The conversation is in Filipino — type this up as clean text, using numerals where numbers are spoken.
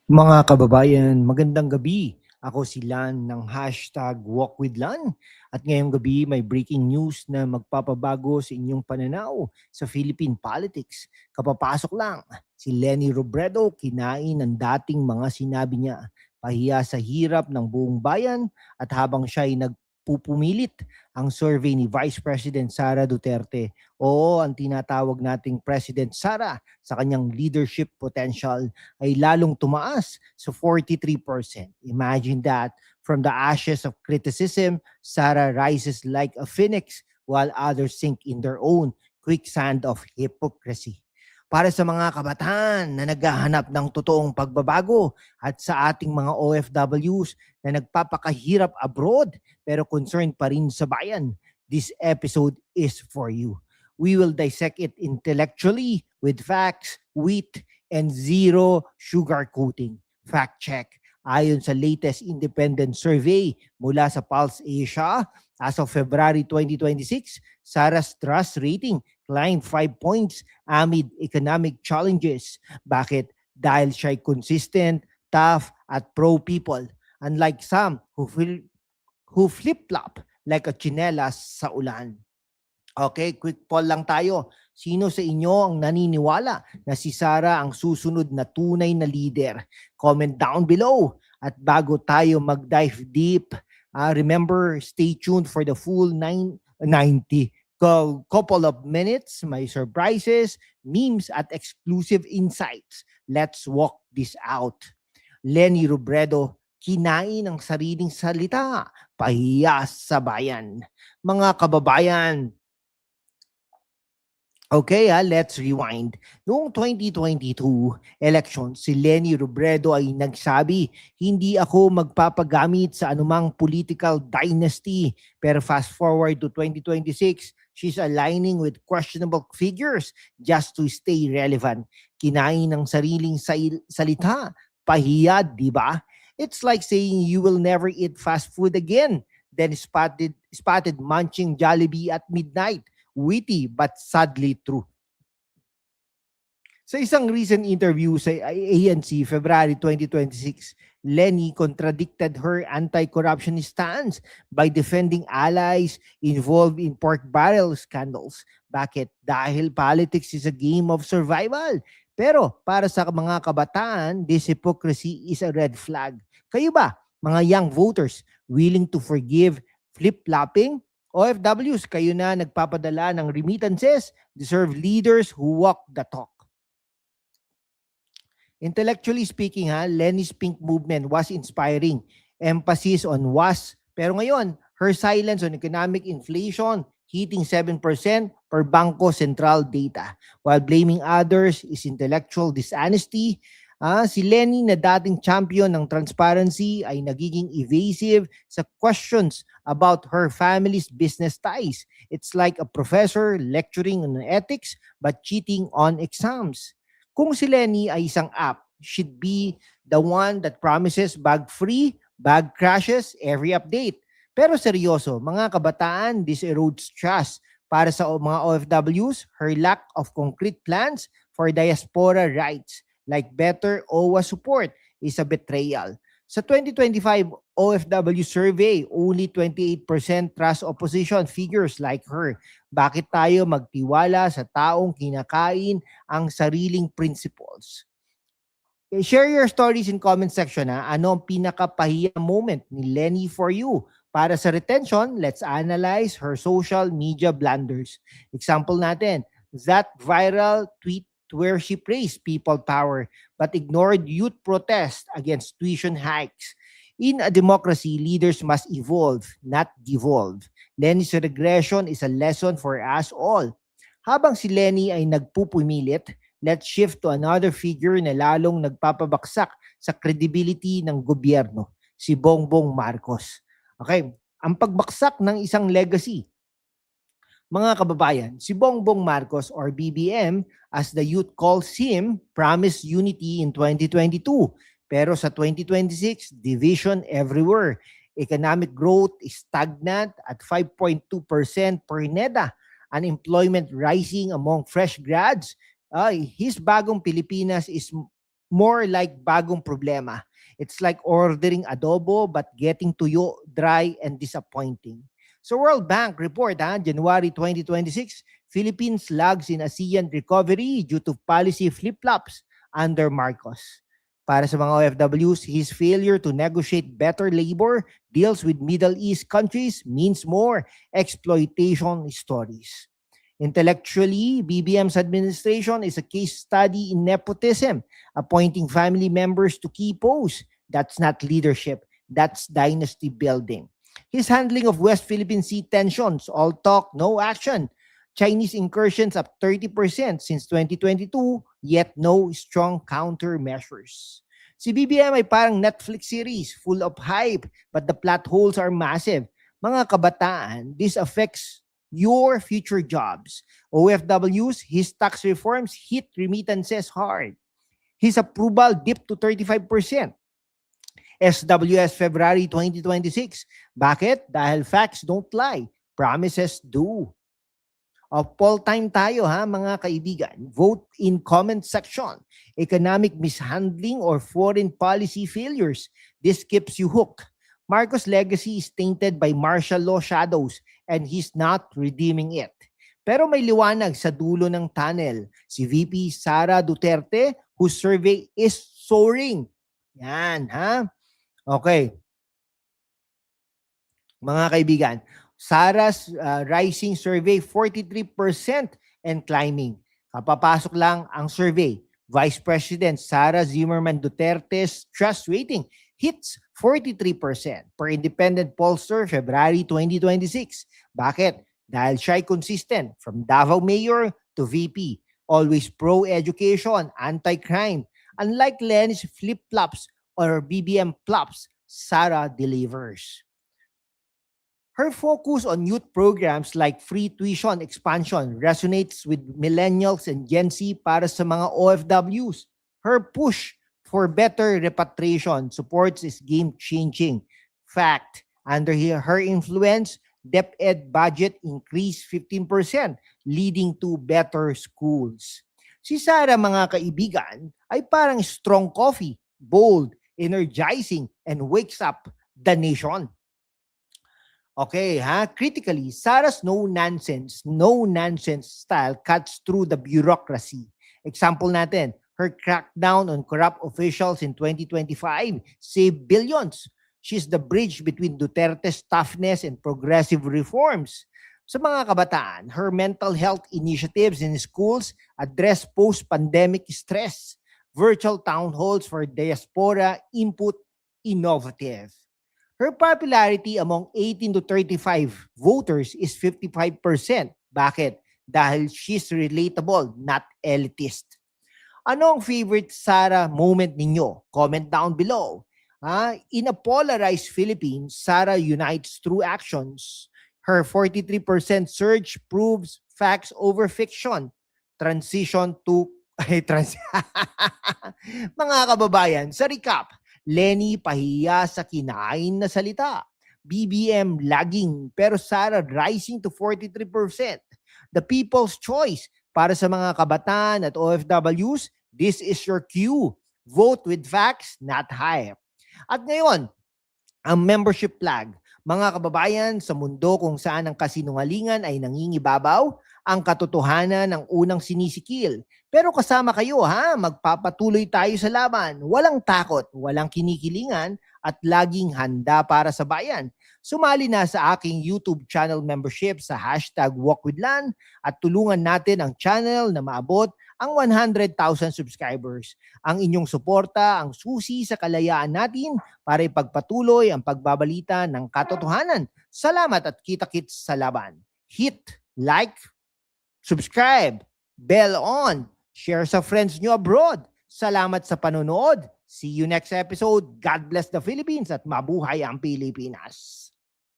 Mga kababayan, magandang gabi. Ako si Lan ng hashtag Walk with Lan. At ngayong gabi may breaking news na magpapabago sa inyong pananaw sa Philippine politics. Kapapasok lang, si Leni Robredo kinain ng dating mga sinabi niya. Pahiya sa hirap ng buong bayan at habang siya ay nagpupumilit ang survey ni Vice President Sara Duterte. Oo, ang tinatawag nating President Sara sa kanyang leadership potential ay lalong tumaas sa 43%. Imagine that. From the ashes of criticism, Sarah rises like a phoenix while others sink in their own quicksand of hypocrisy. Para sa mga kabataan na naghahanap ng totoong pagbabago at sa ating mga OFWs na nagpapakahirap abroad pero concerned pa rin sa bayan, this episode is for you. We will dissect it intellectually with facts, wit, and zero sugarcoating. Fact check. Ayon sa latest independent survey mula sa Pulse Asia, as of February 2026, Sarah's trust rating climbed 5 points amid economic challenges. Bakit? Dahil siya'y consistent, tough, at pro-people. Unlike some who flip-flop like a chinelas sa ulan. Okay, quick poll lang tayo. Sino sa inyo ang naniniwala na si Sara ang susunod na tunay na leader? Comment down below. At bago tayo mag-dive deep, remember, stay tuned for the full 90 couple of minutes. May surprises, memes, at exclusive insights. Let's walk this out. Leni Robredo, kinain ang sariling salita, pahiya sa bayan. Mga kababayan, okay, let's rewind. Noong 2022 election, si Leni Robredo ay nagsabi, hindi ako magpapagamit sa anumang political dynasty. Pero fast forward to 2026, she's aligning with questionable figures just to stay relevant. Kinain ng sariling salita, pahiya, di ba? It's like saying you will never eat fast food again, then spotted munching Jollibee at midnight. Witty but sadly true. Sa isang recent interview sa ANC February 2026, Leni contradicted her anti-corruption stance by defending allies involved in pork barrel scandals. Bakit? Dahil politics is a game of survival. Pero para sa mga kabataan, this hypocrisy is a red flag. Kayo ba, mga young voters, willing to forgive flip-flopping? OFWs, kayo na nagpapadala ng remittances, deserve leaders who walk the talk. Intellectually speaking, Leni's Pink Movement was inspiring. Emphasis on was. Pero ngayon, her silence on economic inflation hitting 7% per Bangko Sentral data. While blaming others is intellectual dishonesty, si Leni na dating champion ng transparency ay nagiging evasive sa questions about her family's business ties. It's like a professor lecturing on ethics but cheating on exams. Kung si Leni ay isang app, should be the one that promises bag-free, bag crashes every update. Pero seryoso, mga kabataan, this erodes trust. Para sa mga OFWs, her lack of concrete plans for diaspora rights like better OWA support is a betrayal. Sa 2025 OFW survey, only 28% trust opposition figures like her. Bakit tayo magtiwala sa taong kinakain ang sariling principles? Share your stories in comment section. Ano ang pinakapahiya moment ni Leni for you? Para sa retention, let's analyze her social media blunders. Example natin, that viral tweet where she praised people power but ignored youth protest against tuition hikes. In a democracy, leaders must evolve, not devolve. Leni's regression is a lesson for us all. Habang si Leni ay nagpupumilit, let's shift to another figure na lalong nagpapabaksak sa credibility ng gobyerno, si Bongbong Marcos. Okay, ang pagbaksak ng isang legacy. Mga kababayan, si Bongbong Marcos or BBM, as the youth calls him, promised unity in 2022. Pero sa 2026, division everywhere. Economic growth is stagnant at 5.2% per NEDA. Unemployment rising among fresh grads. His bagong Pilipinas is more like bagong problema. It's like ordering adobo but getting tuyo, dry, and disappointing. So World Bank report, January 2026, Philippines lags in ASEAN recovery due to policy flip-flops under Marcos. Para sa mga OFWs, his failure to negotiate better labor deals with Middle East countries means more exploitation stories. Intellectually, BBM's administration is a case study in nepotism, appointing family members to key posts. That's not leadership, that's dynasty building. His handling of West Philippine Sea tensions, all talk, no action. Chinese incursions up 30% since 2022, yet no strong countermeasures. Si BBM ay parang Netflix series full of hype, but the plot holes are massive. Mga kabataan, this affects your future jobs. OFWs, his tax reforms hit remittances hard. His approval dipped to 35%. SWS February 2026. Bakit? Dahil facts don't lie, promises do. Poll time tayo mga kaibigan. Vote in comment section. Economic mishandling or foreign policy failures. This keeps you hooked. Marcos' legacy is tainted by martial law shadows and he's not redeeming it. Pero may liwanag sa dulo ng tunnel. Si VP Sara Duterte, whose survey is soaring. Yan, Okay. Mga kaibigan, Sara's rising survey, 43% and climbing. Kapapasok lang ang survey. Vice President Sara Zimmerman Duterte's trust rating hits 43% per independent pollster February 2026. Bakit? Dahil siya'y consistent from Davao Mayor to VP. Always pro-education, anti-crime. Unlike Len's flip-flops or BBM flops, Sara delivers. Her focus on youth programs like free tuition expansion resonates with millennials and Gen Z para sa mga OFWs. Her push for better repatriation supports is game-changing. Fact, under her influence, DepEd budget increased 15%, leading to better schools. Si Sara, mga kaibigan, ay parang strong coffee, bold, energizing, and wakes up the nation. Okay, critically, Sara's no-nonsense style cuts through the bureaucracy. Example natin, her crackdown on corrupt officials in 2025 saved billions. She's the bridge between Duterte's toughness and progressive reforms. Sa mga kabataan, her mental health initiatives in schools address post-pandemic stress. Virtual town halls for diaspora input, innovative. Her popularity among 18 to 35 voters is 55%. Bakit? Dahil she's relatable, not elitist. Ano ang favorite Sara moment ninyo? Comment down below. In a polarized Philippines, Sara unites through actions. Her 43% surge proves facts over fiction. Transition to... Mga kababayan, sa recap, Lenny pahiya sa kinain na salita. BBM lagging pero Sara rising to 43%. The people's choice para sa mga kabataan at OFWs, this is your cue. Vote with facts, not hype. At ngayon, ang membership flag. Mga kababayan, sa mundo kung saan ang kasinungalingan ay nangingibabaw, ang katotohanan ng unang sinisikil. Pero kasama kayo magpapatuloy tayo sa laban. Walang takot, walang kinikilingan, at laging handa para sa bayan. Sumali na sa aking YouTube channel membership sa #WalkWithLan at tulungan natin ang channel na maabot ang 100,000 subscribers. Ang inyong suporta ang susi sa kalayaan natin para ipagpatuloy ang pagbabalita ng katotohanan. Salamat at kita-kits sa laban. Hit like, subscribe, bell on, share sa friends nyo abroad. Salamat sa panonood. See you next episode. God bless the Philippines at mabuhay ang Pilipinas.